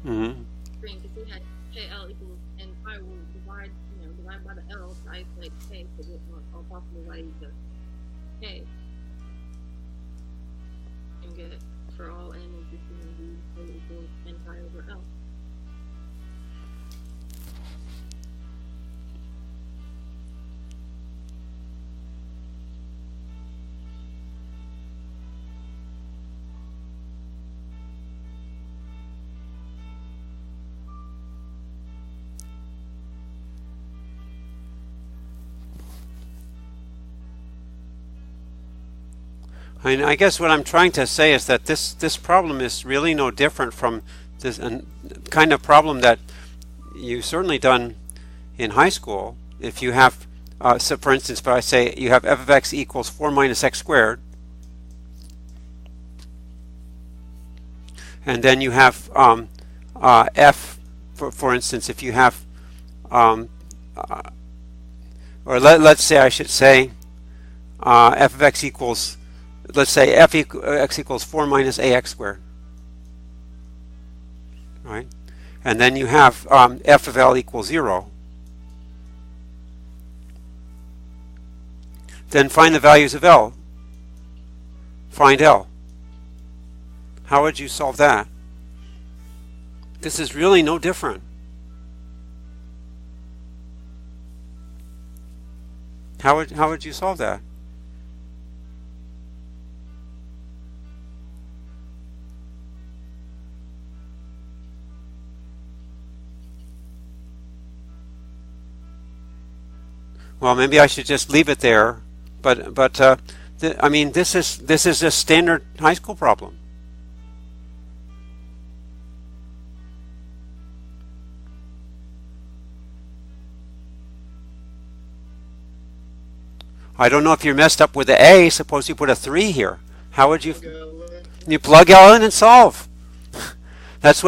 Mm-hmm. screen because we had KL equals, and I will divide, divide by the L to isolate K to get all possible values of K and get for all n existing in V equals n pi over L. I mean, I guess what I'm trying to say is that this problem is really no different from this kind of problem that you've certainly done in high school. If you have, so for instance, if I say you have f of x equals 4 minus x squared, and then you have f, for instance, if you have, or let's say I should say f of x equals, let's say x equals 4 minus ax squared, right? And then you have f of L equals 0. Then find the values of L. Find L. How would you solve that? This is really no different. How would you solve that? Well, maybe I should just leave it there. But I mean, this is a standard high school problem. I don't know if you're messed up with the A. Suppose you put a 3 here. How would you? You plug L in and solve. That's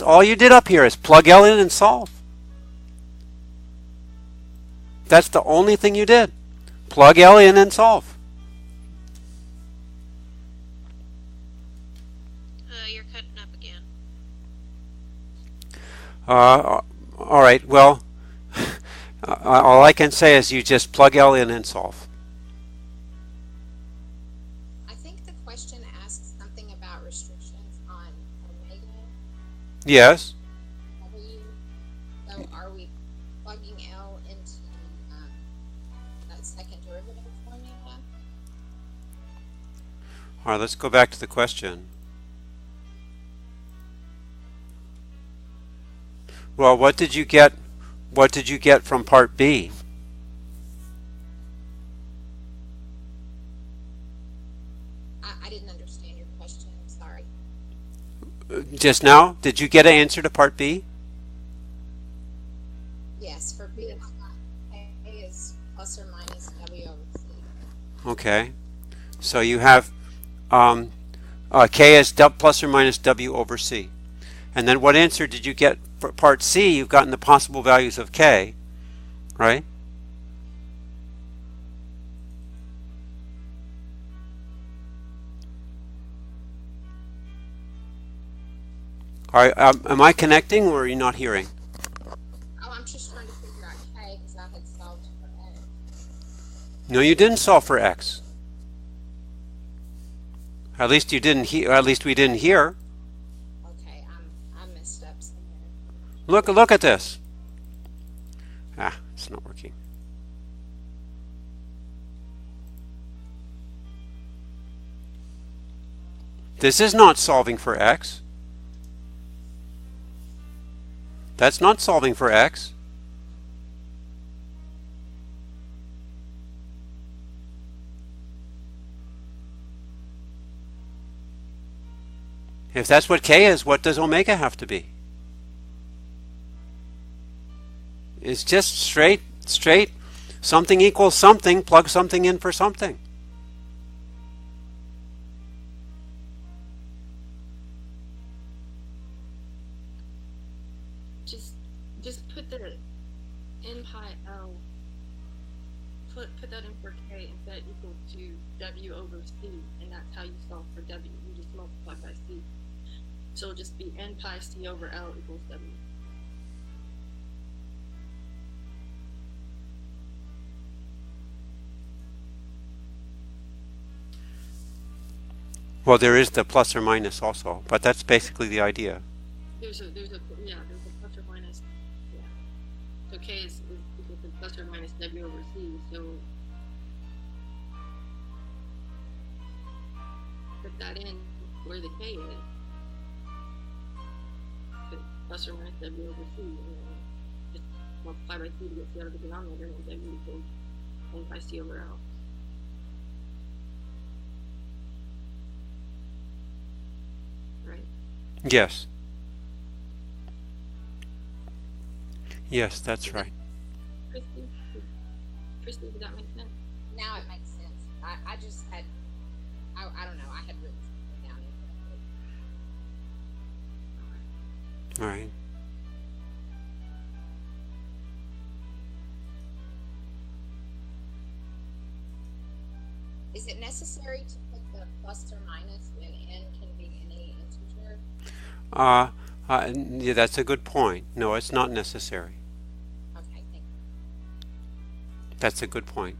all you did up here is plug L in and solve. That's the only thing you did. Plug L in and solve. You're cutting up again. All right. Well, all I can say is you just plug L in and solve. I think the question asks something about restrictions on omega Yes. W. So are we plugging L into that second derivative formula? All right. Let's go back to the question. Well, what did you get? What did you get from part B? I didn't understand your question. I'm sorry. Just now, did you get an answer to part B? Yes, for B, A is plus or minus W over C. Okay. So you have K is plus or minus W over C. And then what answer did you get for part C? You've gotten the possible values of K, right? Am I connecting or are you not hearing? Oh, I'm just trying to figure out K because I had solved for A. No, you didn't solve for X. At least you didn't hear. At least we didn't hear. Okay, I messed up somewhere. Look at this. It's not working. This is not solving for X. That's not solving for X. If that's what K is, what does omega have to be? It's just straight, something equals something, plug something in for something. Just put the n pi L, put that in for K and set equal to W over C, and that's how you solve for W. You just multiply by C. So it'll just be n pi c over L equals W. Well, there is the plus or minus also, but that's basically the idea. There's a plus or minus. Yeah. So K is equal to plus or minus W over C. So put that in where the K is. Put plus or minus W over C. And then just multiply by C to get C out of the denominator, and W equals n pi C over L. Right? Yes. Yes, that's right. Christy, does that make sense? Now it makes sense. I just had, I don't know, I had written something down incorrectly. All right. Is it necessary to put the plus or minus when n can be any integer? Yeah, that's a good point. No, it's not necessary. Okay, thank you. That's a good point.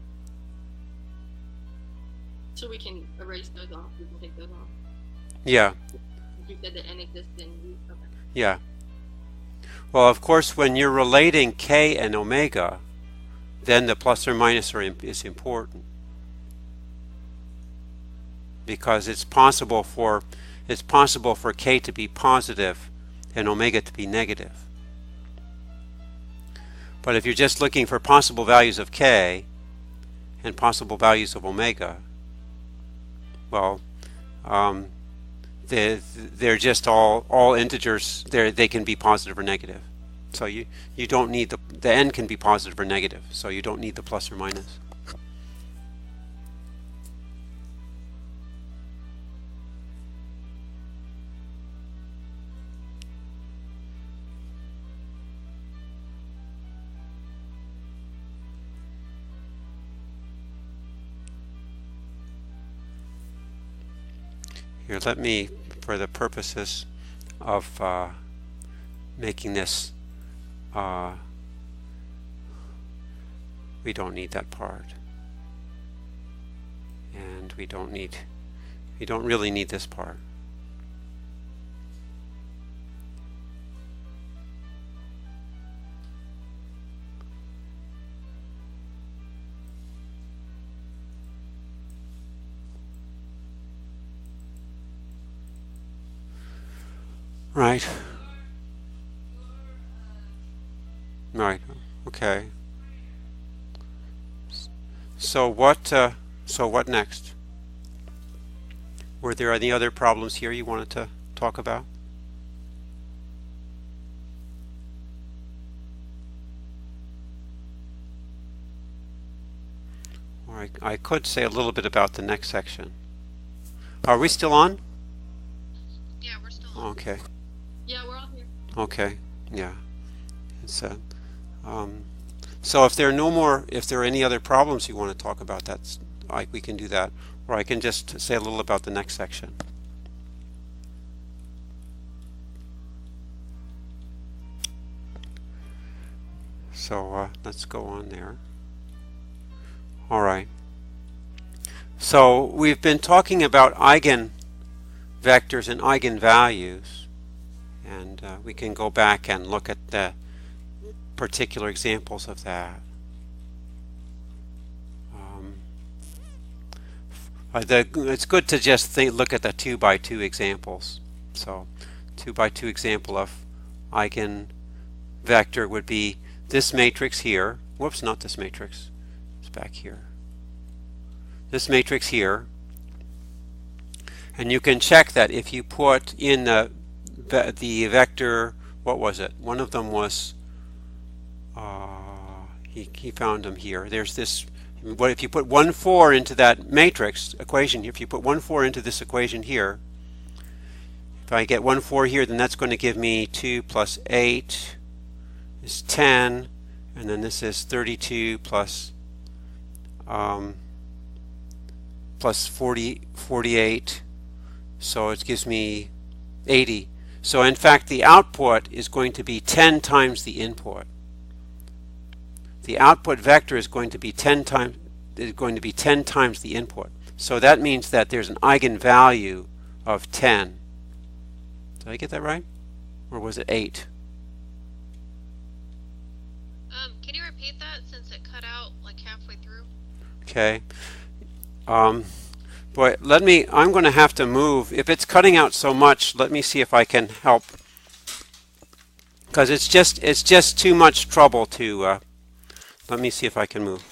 So we can erase those off. We can take those off. Yeah, If you said that n exists, then you, okay. yeah. Well, of course, when you're relating K and omega, then the plus or minus is important, because it's possible for K to be positive and omega to be negative. But if you're just looking for possible values of K and possible values of omega, well, they're just all integers. They can be positive or negative. So you don't need the n can be positive or negative. So you don't need the plus or minus. Here, let me, for the purposes of making this, we don't need that part, and we don't really need this part. Right. Right. Okay. So what next? Were there any other problems here you wanted to talk about? Or I could say a little bit about the next section. Are we still on? Yeah, we're still on. Okay. Yeah, we're all here. Okay. Yeah. It's so if there are any other problems you want to talk about, we can do that, or I can just say a little about the next section. So let's go on there. All right. So we've been talking about eigenvectors and eigenvalues. And we can go back and look at the particular examples of that. It's good to just look at the 2x2 examples. So 2x2 example of eigenvector would be this matrix here. Whoops, not this matrix. It's back here. This matrix here. And you can check that if you put in the vector, what was it? One of them was, he found them here. There's this, what if you put 1, 4 into that matrix equation, if you put 1, 4 into this equation here, if I get 1, 4 here, then that's going to give me 2 plus 8 is 10, and then this is 32 plus 48, so it gives me 80. So in fact, the output is going to be 10 times the input. The output vector is going to be 10 times the input. So that means that there's an eigenvalue of 10. Did I get that right? Or was it 8? Can you repeat that since it cut out like halfway through? Okay. Boy, I'm going to have to move. If it's cutting out so much, let me see if I can help. Because it's just too much trouble to, let me see if I can move.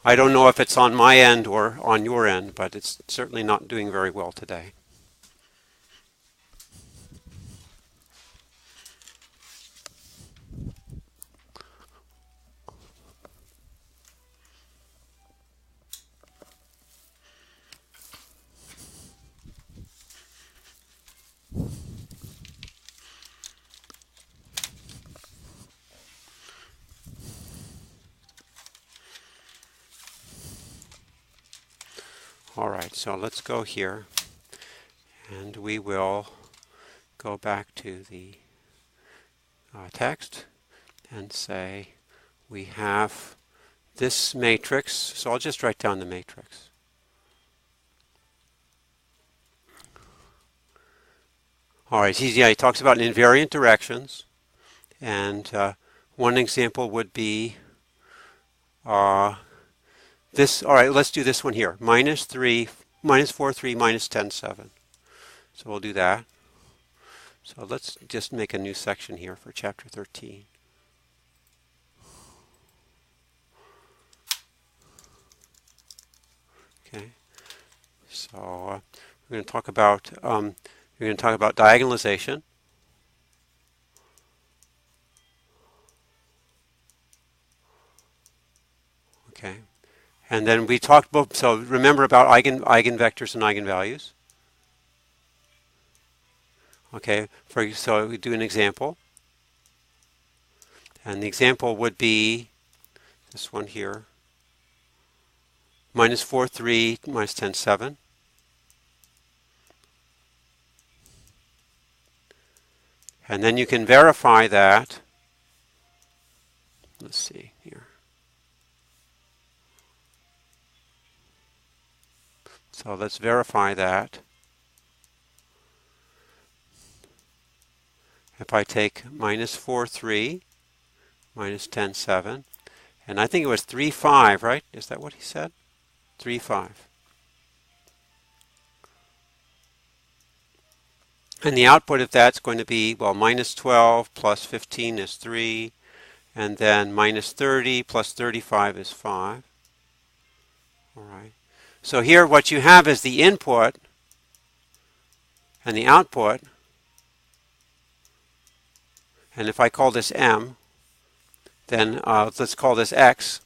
I don't know if it's on my end or on your end, but it's certainly not doing very well today. All right, so let's go here, and we will go back to the text and say we have this matrix. So I'll just write down the matrix. All right, he talks about invariant directions, and one example would be this. All right, let's do this one here. -3, -4, 3, -10, 7. So we'll do that. So let's just make a new section here for chapter 13. Okay. So we're going to talk about diagonalization. Okay. And then we talked about, so remember about eigenvectors and eigenvalues. Okay, so we do an example. And the example would be this one here. -4, 3, -10, 7. And then you can verify that. Let's see here. So let's verify that. If I take -4, 3, -10, 7, and I think it was 3, 5, right? Is that what he said? 3, 5. And the output of that's going to be, well, -12 plus 15 is 3, and then -30 plus 35 is 5. All right. So here what you have is the input and the output. And if I call this M, then let's call this X.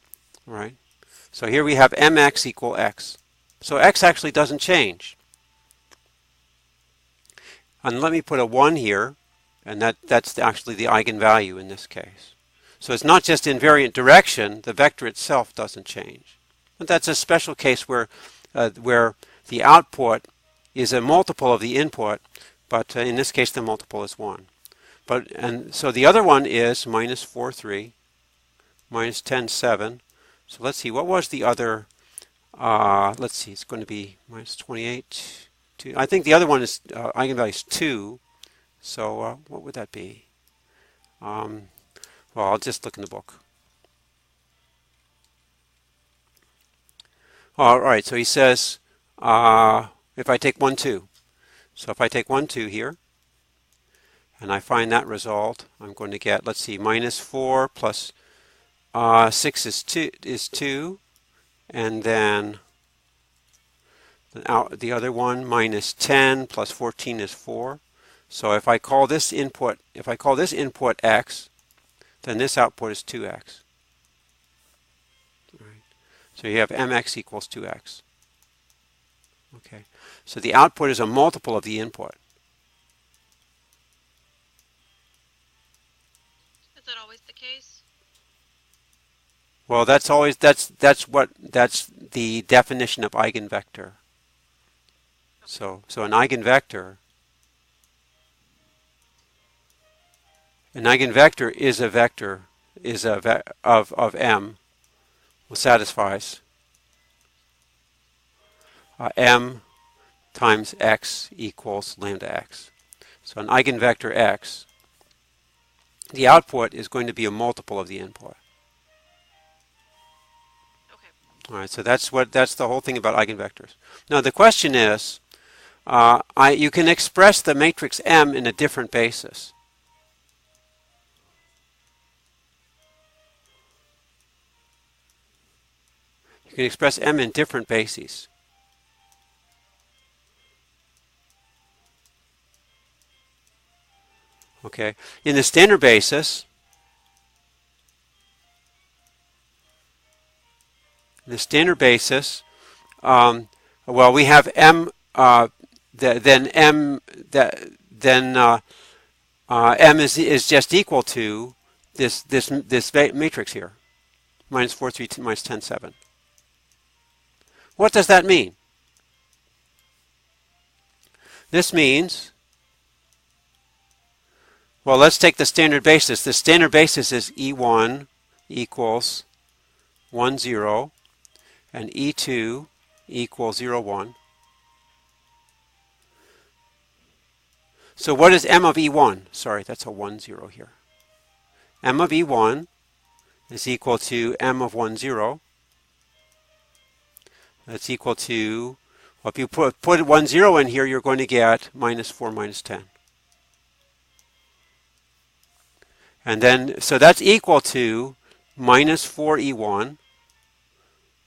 All right. So here we have mx equal x. So x actually doesn't change. And let me put a 1 here, and that's actually the eigenvalue in this case. So it's not just invariant direction, the vector itself doesn't change. But that's a special case where the output is a multiple of the input, but in this case the multiple is 1. And so the other one is -4, 3, -10, 7. So let's see, what was the other? Let's see, it's going to be -28. 2. I think the other one is eigenvalue is 2. So what would that be? Well, I'll just look in the book. All right, so he says if I take 1, 2. So if I take 1, 2 here, and I find that result, I'm going to get, let's see, -4 plus 6 is 2, and then the other one, -10 plus 14 is 4. So if I call this input, x, then this output is 2x. All right. So you have mx equals 2x. Okay. So the output is a multiple of the input. Is that always the case? Well, that's the definition of eigenvector. So an eigenvector is a vector of M, satisfies M times X equals lambda X. So an eigenvector X, the output is going to be a multiple of the input. Okay. All right, so that's the whole thing about eigenvectors. Now the question is, you can express the matrix M in a different basis. You can express M in different bases. Okay, in the standard basis, well, we have M. Then M. M is just equal to this matrix here, minus 4, 3, minus 10, 7. What does that mean? This means, well, let's take the standard basis. The standard basis is E1 equals 1, 0, and E2 equals 0, 1. So what is M of E1? Sorry, that's a 1, 0 here. M of E1 is equal to M of 1, 0. That's equal to, well, if you put 1, 0 in here, you're going to get minus 4, minus 10. And then, so that's equal to minus 4 E1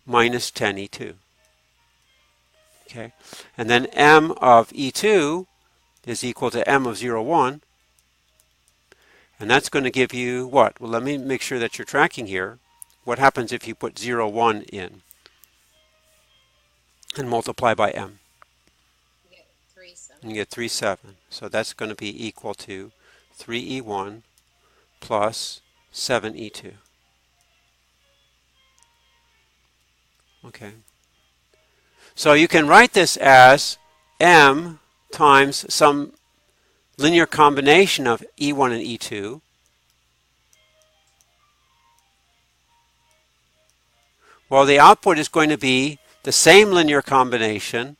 minus 10 E2. Okay, and then M of E2 is equal to M of 0, 1. And that's going to give you what? Well, let me make sure that you're tracking here. What happens if you put 0, 1 in and multiply by M? You get 3, 7. You get 3, 7. So that's going to be equal to 3E1 plus 7E2. Okay. So you can write this as M times some linear combination of E1 and E2 well, the output is going to be the same linear combination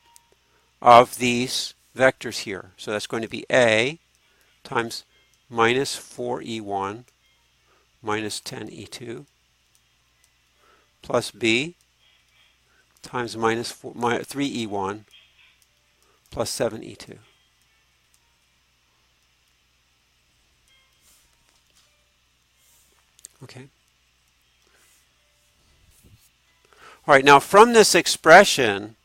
of these vectors here. So that's going to be A times minus 4E1 minus 10E2 plus B times minus 3E1 plus 7E2. Okay. All right, now from this expression,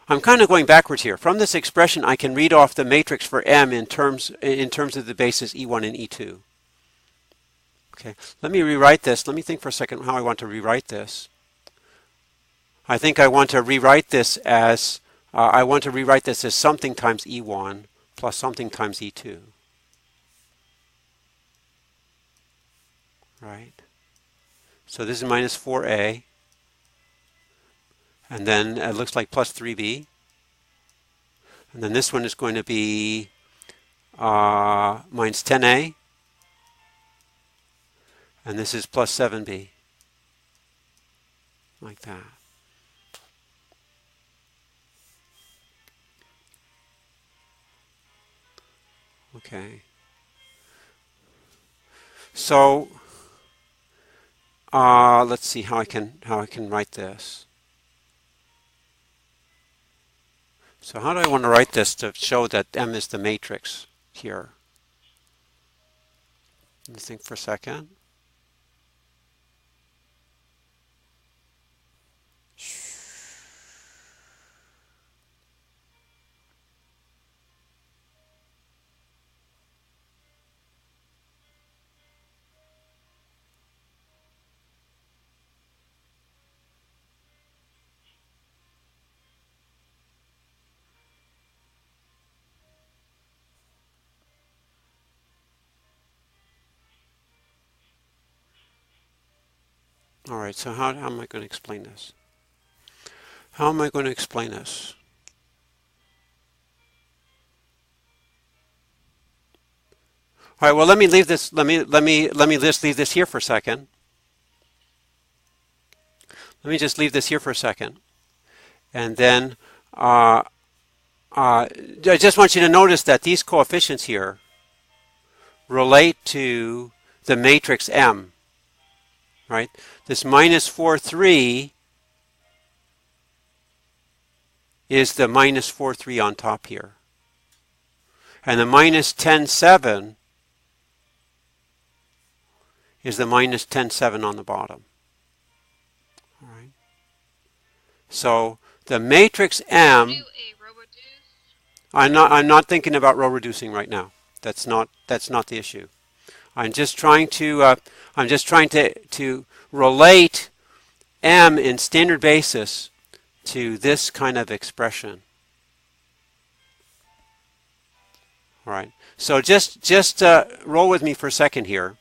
I'm kind of going backwards here. From this expression, I can read off the matrix for M in terms of the basis E1 and E2. Okay, let me rewrite this. Let me think for a second how I want to rewrite this. I think I want to rewrite this as something times E1 plus something times E2. Right? So this is minus 4A. And then it looks like plus 3B. And then this one is going to be minus 10A. And this is plus 7B. Like that. Okay. So let's see how I can write this. So how do I want to write this to show that M is the matrix here? Let me think for a second. All right, so how am I going to explain this? How am I going to explain this? All right, well, let me leave this. Let me just leave this here for a second. Let me just leave this here for a second, and then I just want you to notice that these coefficients here relate to the matrix M, right? This minus 4, 3 is the minus 4, 3 on top here. And the minus 10, 7 is the minus 10, 7 on the bottom. All right. So the matrix M, Do a row-reduce? I'm not thinking about row reducing right now. That's not the issue. I'm just trying to relate M in standard basis to this kind of expression. All right. So just roll with me for a second here.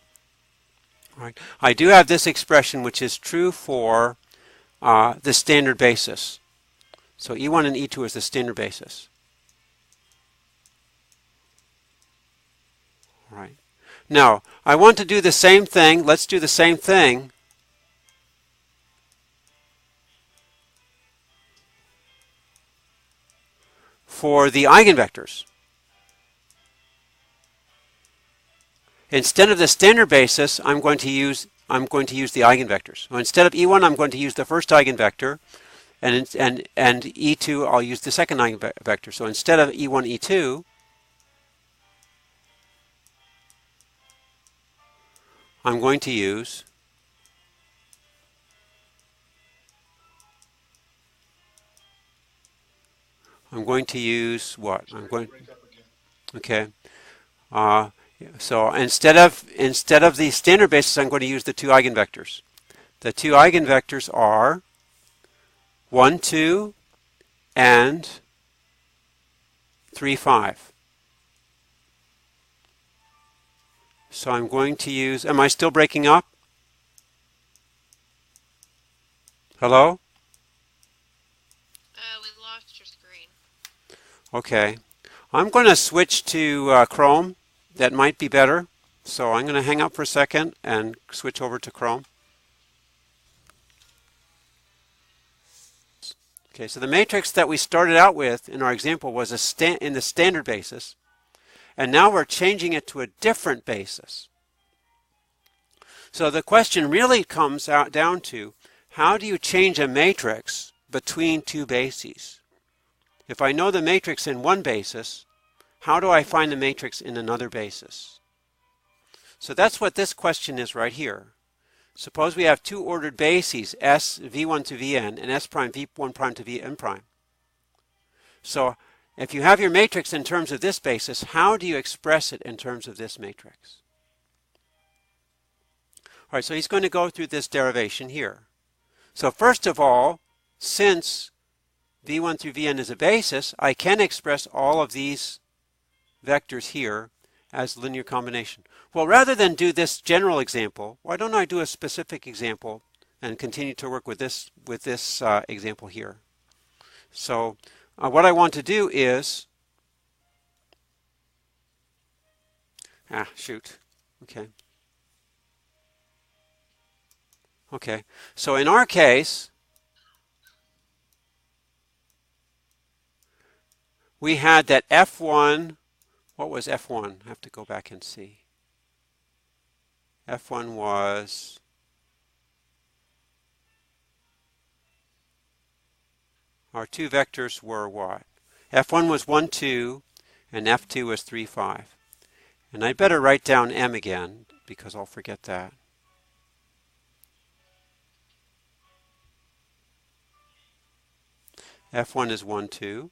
All right. I do have this expression which is true for the standard basis. So E1 and E2 is the standard basis. All right. Now, I want to do the same thing. Let's do the same thing for the eigenvectors. Instead of the standard basis, I'm going to use the eigenvectors. So instead of E1, I'm going to use the first eigenvector, and E2, I'll use the second eigenvector. So instead of E1, E2, I'm going to use what? Okay. So instead of the standard basis, I'm going to use the two eigenvectors. The two eigenvectors are 1, 2 and 3, 5. So I'm going to use, am I still breaking up? Hello? We lost your screen. Okay. I'm going to switch to Chrome. That might be better. So I'm going to hang up for a second and switch over to Chrome. Okay, so the matrix that we started out with in our example was in the standard basis. And now we're changing it to a different basis. So the question really comes down to, how do you change a matrix between two bases? If I know the matrix in one basis, how do I find the matrix in another basis? So that's what this question is right here. Suppose we have two ordered bases, S V1 to Vn and S prime V1 prime to Vn prime. So if you have your matrix in terms of this basis, how do you express it in terms of this matrix? All right, so he's going to go through this derivation here. So first of all, since V1 through Vn is a basis, I can express all of these vectors here as linear combination. Well, rather than do this general example, why don't I do a specific example and continue to work with this example here? So what I want to do is, Okay, so in our case, we had that F1, what was F1? I have to go back and see. F1 was, our two vectors were what? F1 was 1, 2, and F2 was 3, 5. And I'd better write down M again, because I'll forget that. F1 is 1, 2.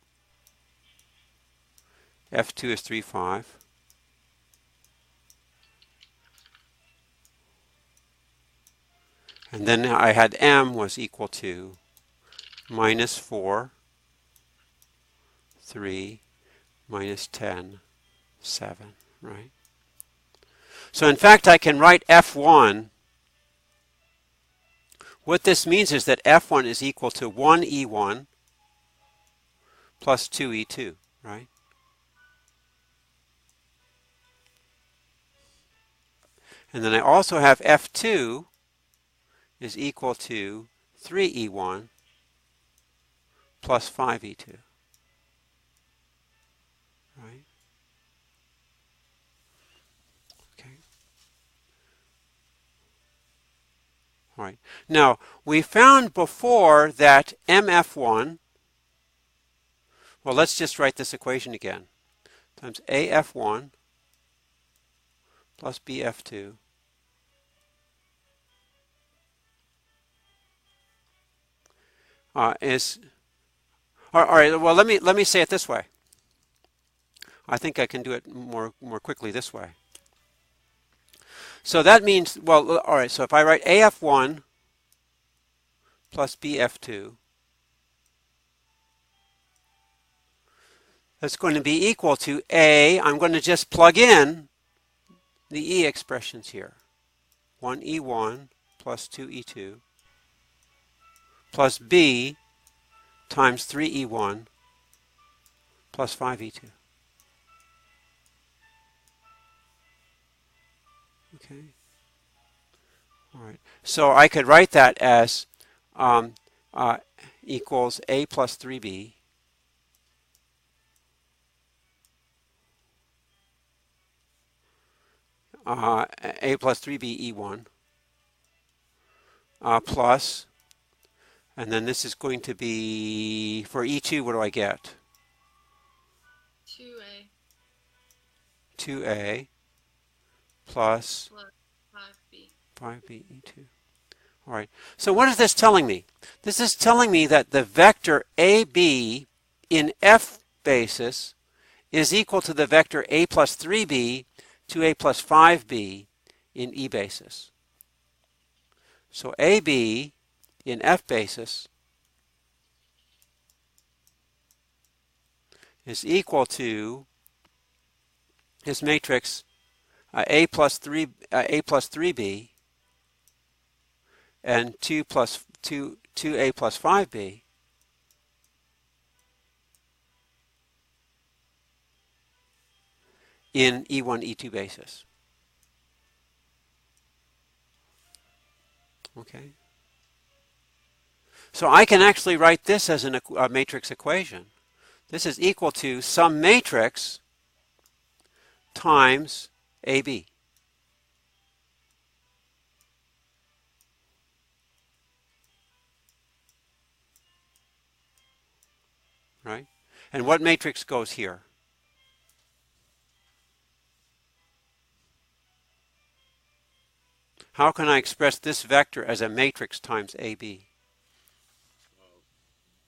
F2 is 3, 5. And then I had M was equal to minus 4, 3, minus 10, 7, right? So in fact, I can write F1 what this means is that F1 is equal to 1E1 plus 2E2, right? And then I also have F2 is equal to 3E1 plus 5E2, right? Okay. All right. Now, we found before that MF1, well, let's just write this equation again, times AF1 plus BF2 is, all right, well, let me say it this way. I think I can do it more quickly this way. So that means, well, all right, so if I write AF1 plus BF2, that's going to be equal to A, I'm going to just plug in the E expressions here. 1E1 plus 2E2 plus B times 3E1 plus 5E2. Okay. All right. So I could write that as equals A plus 3B A plus 3B E1 plus, and then this is going to be, for E2, what do I get? 2A 2A plus 5B. 5B E2. All right. So what is this telling me? This is telling me that the vector AB in F basis is equal to the vector A plus 3B to A plus 5B in E basis. So AB in F basis is equal to this matrix A plus 3B and 2A plus 5B in E1, E2 basis. Okay. So I can actually write this as a matrix equation. This is equal to some matrix times AB. Right? And what matrix goes here? How can I express this vector as a matrix times AB?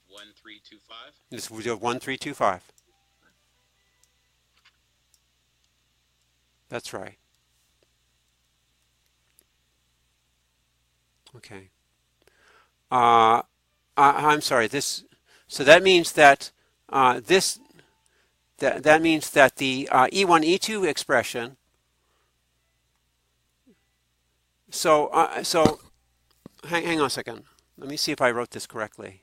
1, 3, 2, 5. This would be 1, 3, 2, 5. That's right. Okay. I'm sorry. This. So that means that that means that the E1, E2 expression. So hang on a second. Let me see if I wrote this correctly.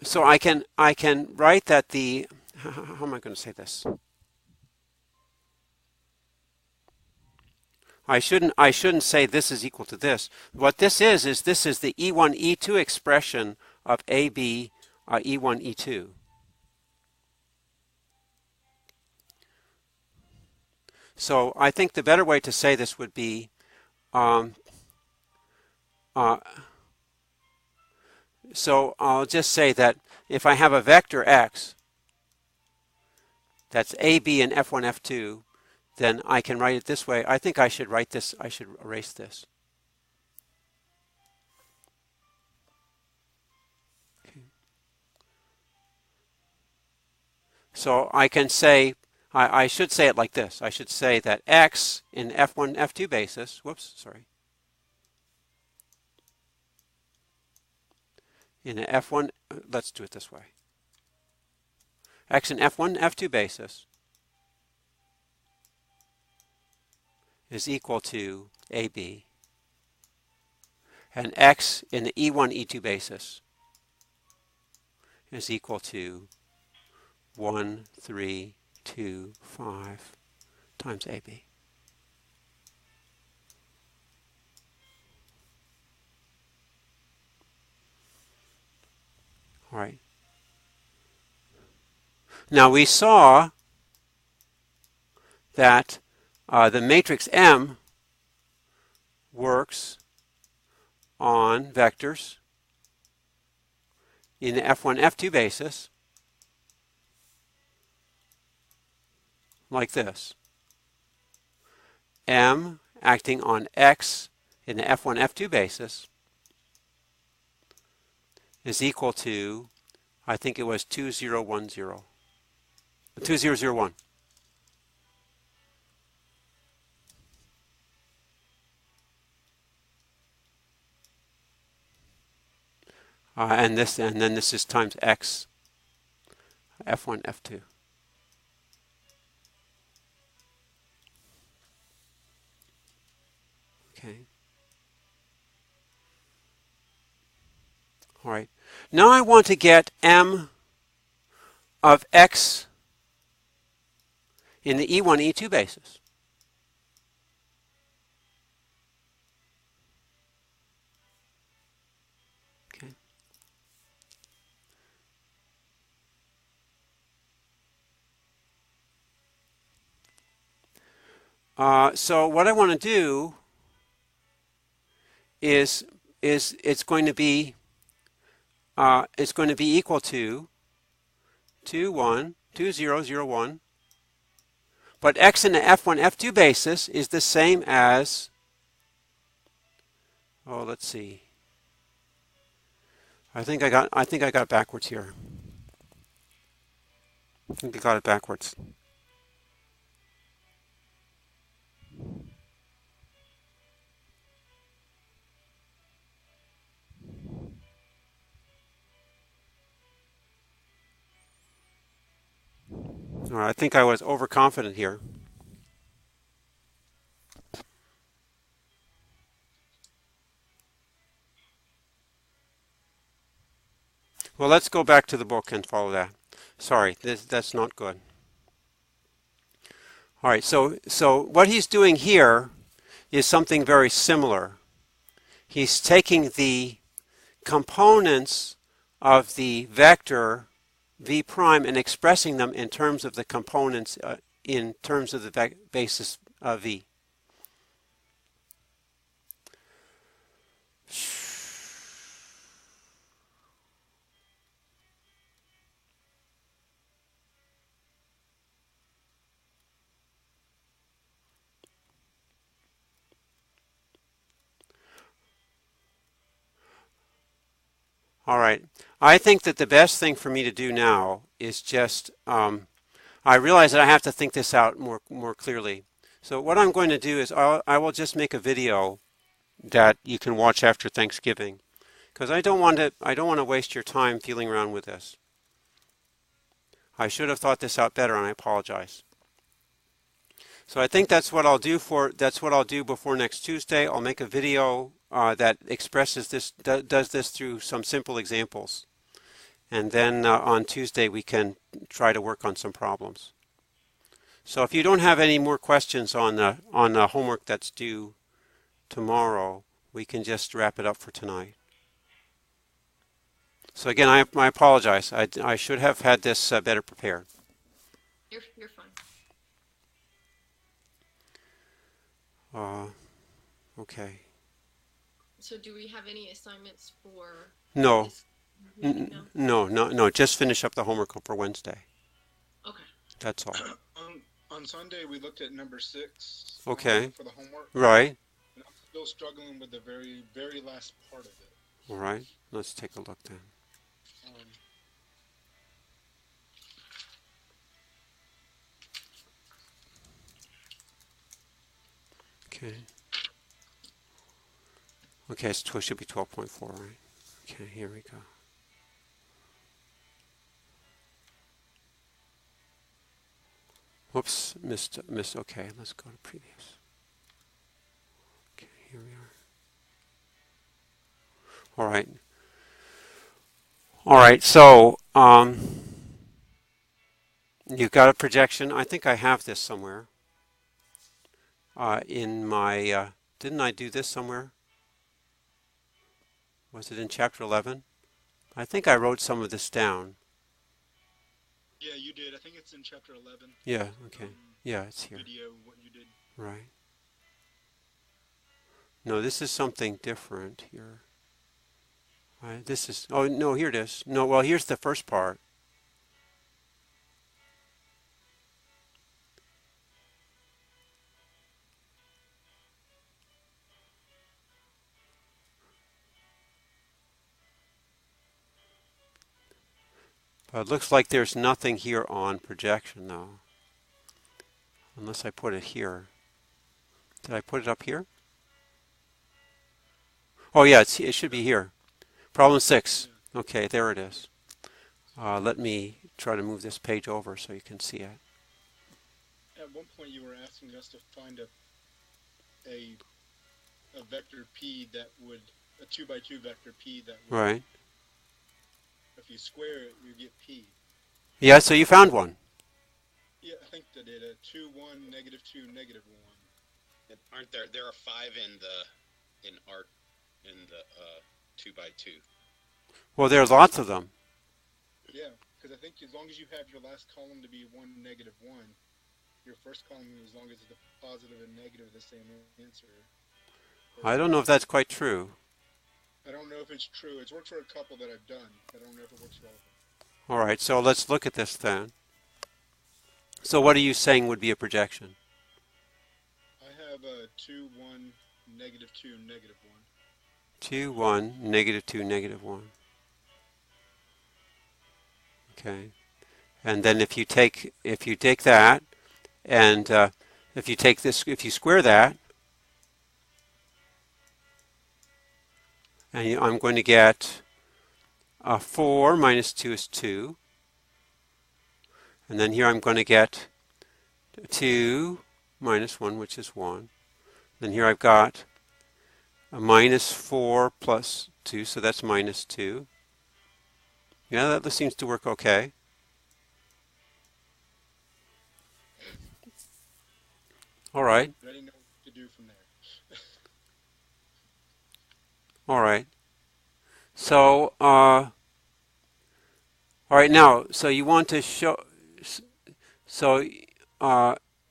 So I can write that the, how am I going to say this? I shouldn't say this is equal to this. What this is this is the E1 E2 expression of AB E1 E2. So I think the better way to say this would be so I'll just say that if I have a vector x that's AB in F1, F2, then I can write it this way. I think I should write this, I should erase this. Okay. So I can say, I should say it like this. I should say that x in F1, F2 basis, whoops, sorry. In an F1, let's do it this way. X in F1, F2 basis is equal to AB, and X in the E1, E2 basis is equal to 1, 3, 2, 5 times AB. All right. Now we saw that the matrix M works on vectors in the F1, F2 basis like this. M acting on X in the F1, F2 basis is equal to, I think it was 2001. And then this is times X, F1, F2. Okay. All right. Now I want to get M of X in the E1, E2 basis. Okay. So what I want to do is it's going to be equal to 2, 1, 2, 0, 0, 1. But X in the F1, F2 basis is the same as, oh, let's see. I think I got backwards here. I think I got it backwards. All right, I think I was overconfident here. Well, let's go back to the book and follow that. Sorry, that's not good. All right, so what he's doing here is something very similar. He's taking the components of the vector v prime and expressing them in terms of the components in terms of the basis v. All right. I think that the best thing for me to do now is just, I realize that I have to think this out more clearly. So what I'm going to do is I will just make a video that you can watch after Thanksgiving, because I don't want to waste your time feeling around with this. I should have thought this out better, and I apologize. So I think that's what I'll do before next Tuesday. I'll make a video that expresses this, does this through some simple examples. And then on Tuesday we can try to work on some problems. So if you don't have any more questions on the homework that's due tomorrow, we can just wrap it up for tonight. So again, I apologize. I should have had this better prepared. You're fine. Okay. So do we have any assignments for No. this week? No. Just finish up the homework for Wednesday. Okay. That's all. On Sunday, we looked at number 6. Okay. For the homework. Right. And I'm still struggling with the very, very last part of it. All right. Let's take a look then. Okay. Okay, so it should be 12.4, right? Okay, here we go. Whoops, missed. Okay, let's go to previous. Okay, here we are. All right. All right, so you've got a projection. I think I have this somewhere. In my, didn't I do this somewhere? Was it in chapter 11? I think I wrote some of this down. Yeah, you did. I think it's in chapter 11. Yeah, okay. Yeah, it's here. Video, what you did. Right. No, this is something different here. This is, oh, no, here it is. No, well, here's the first part. But it looks like there's nothing here on projection, though. Unless I put it here. Did I put it up here? Oh, yeah, it should be here. Problem 6. Okay, there it is. Let me try to move this page over so you can see it. At one point you were asking us to find a vector P that would, a 2 by 2 vector P that would, Right. if you square it, you get P. Yeah, so you found one. Yeah, I think that did a 2, 1, negative 2, negative 1. Aren't there are 5 in art in the 2 by 2? Well, there's lots of them. Yeah, because I think as long as you have your last column to be 1, negative 1, your first column, as long as the positive and negative are the same answer. I don't know if that's quite true. I don't know if it's true. It's worked for a couple that I've done. I don't know if it works for all of them. All right, so let's look at this then. So what are you saying would be a projection? I have a 2, 1, negative 2, negative 1. 2, 1, negative 2, negative 1. Okay. And then if you take that, and if you take this, if you square that, and I'm going to get 4 minus 2 is 2. And then here I'm going to get 2 minus 1, which is 1. Then here I've got a minus 4 plus 2, so that's minus 2. Yeah, that seems to work okay. All right. I didn't know what to do from there. All right. So, all right, now, so you want to show,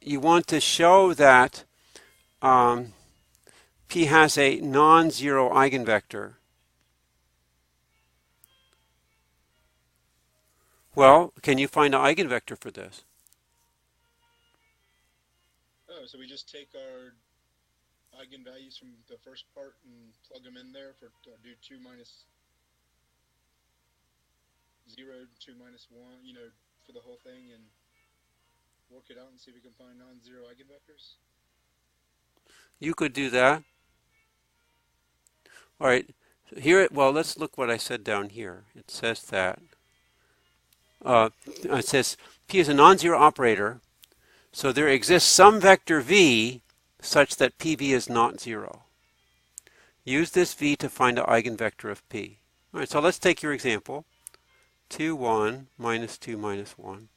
you want to show that P has a non-zero eigenvector. Well, can you find an eigenvector for this? Oh, so we just take our eigenvalues from the first part and plug them in there for do 2 minus 0, 2 minus 1, you know, for the whole thing, and work it out and see if we can find non-zero eigenvectors? You could do that. All right. Here, well, let's look what I said down here. It says that. It says P is a non-zero operator, so there exists some vector V such that PV is not zero. Use this V to find an eigenvector of P. All right, so let's take your example. 2, 1, minus 2, minus 1.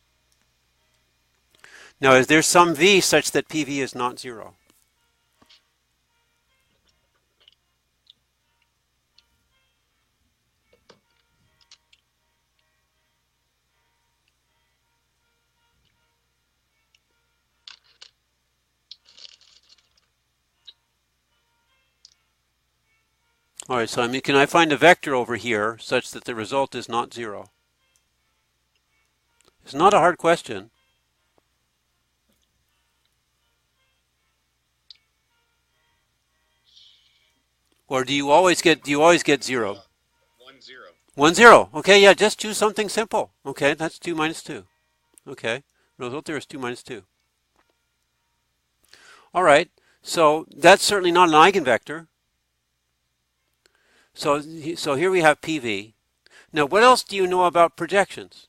Now, is there some V such that PV is not zero? All right, so can I find a vector over here such that the result is not zero? It's not a hard question. Or do you always get 0? 1, 0. 1, 0. Okay, yeah, just choose something simple. Okay, that's 2 minus 2. Okay, result there is 2 minus 2. All right, so that's certainly not an eigenvector. So here we have PV. Now, what else do you know about projections?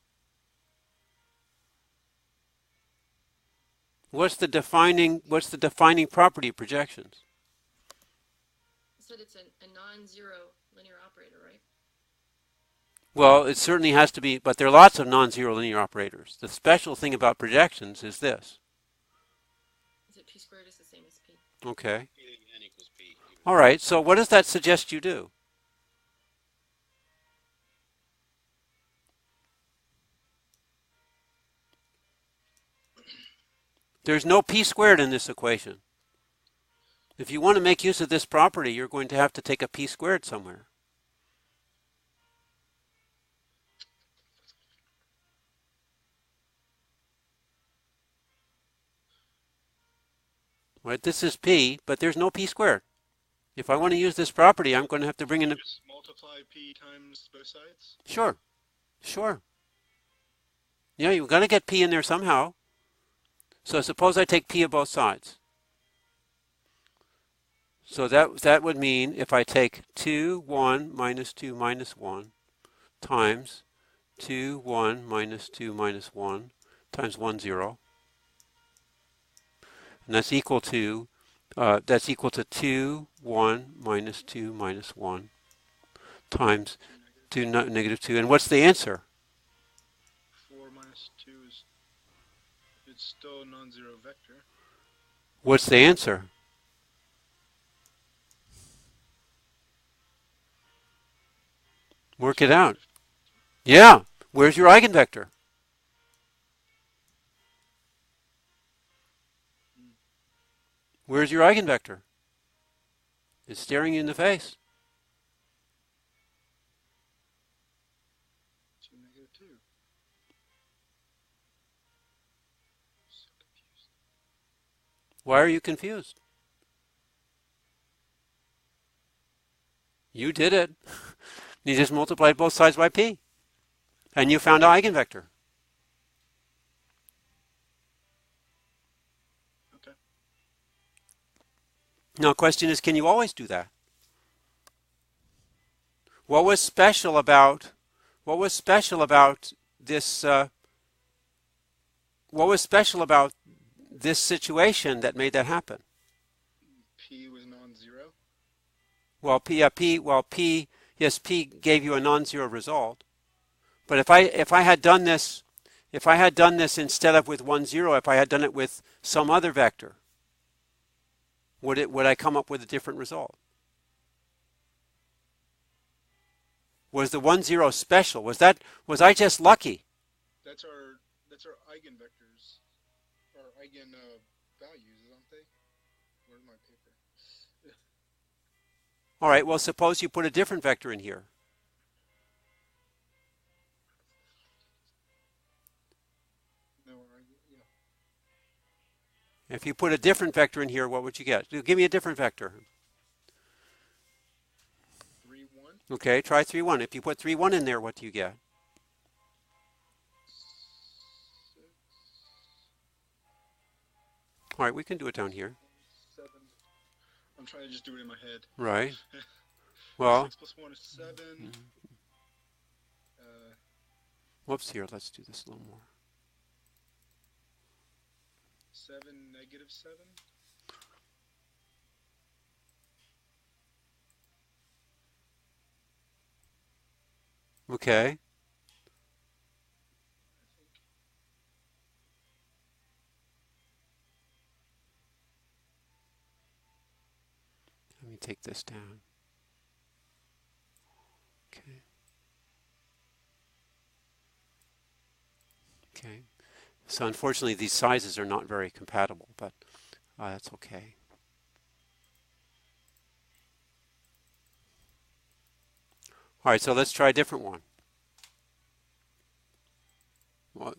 What's the defining property of projections? You said it's a non-zero linear operator, right? Well, it certainly has to be, but there are lots of non-zero linear operators. The special thing about projections is this. Is it p squared is the same as p? Okay. N equals P. All right, so what does that suggest you do? There's no p squared in this equation. If you want to make use of this property, you're going to have to take a p squared somewhere. Right, this is p, but there's no p squared. If I want to use this property, I'm going to have to bring in a... Just multiply p times both sides? Sure. Sure. Yeah, you've got to get p in there somehow. So suppose I take p of both sides. So that would mean if I take 2, 1, minus 2, minus 1 times 2, 1, minus 2, minus 1 times 1, 0. And that's equal to 2, 1, minus 2, minus 1 times 2, negative 2. And what's the answer? 4 minus 2 is, it's still a non-zero vector. What's the answer? Work it out. Yeah. Where's your eigenvector? Where's your eigenvector? It's staring you in the face. 2, negative 2. So confused. Why are you confused? You did it. You just multiplied both sides by p. And you found an eigenvector. Okay. Now the question is, can you always do that? What was special about this this situation that made that happen? P was non-zero. Well, P gave you a non-zero result. But if I had done this instead of with 1, 0, if I had done it with some other vector, would I come up with a different result? Was the 1, 0 special? Was I just lucky? That's our eigenvectors, our eigen values, aren't they? Where's my paper? All right, well, suppose you put a different vector in here. No, yeah. If you put a different vector in here, what would you get? Give me a different vector. 3, 1. Okay, try 3, 1. If you put 3, 1 in there, what do you get? 6. All right, we can do it down here. 7. I'm trying to just do it in my head. Right. Well, 6 plus 1 is 7. Whoops, here, let's do this a little more. 7, negative 7. Okay. Let me take this down. Okay. Okay. So unfortunately, these sizes are not very compatible, but that's okay. All right, so let's try a different one. Well,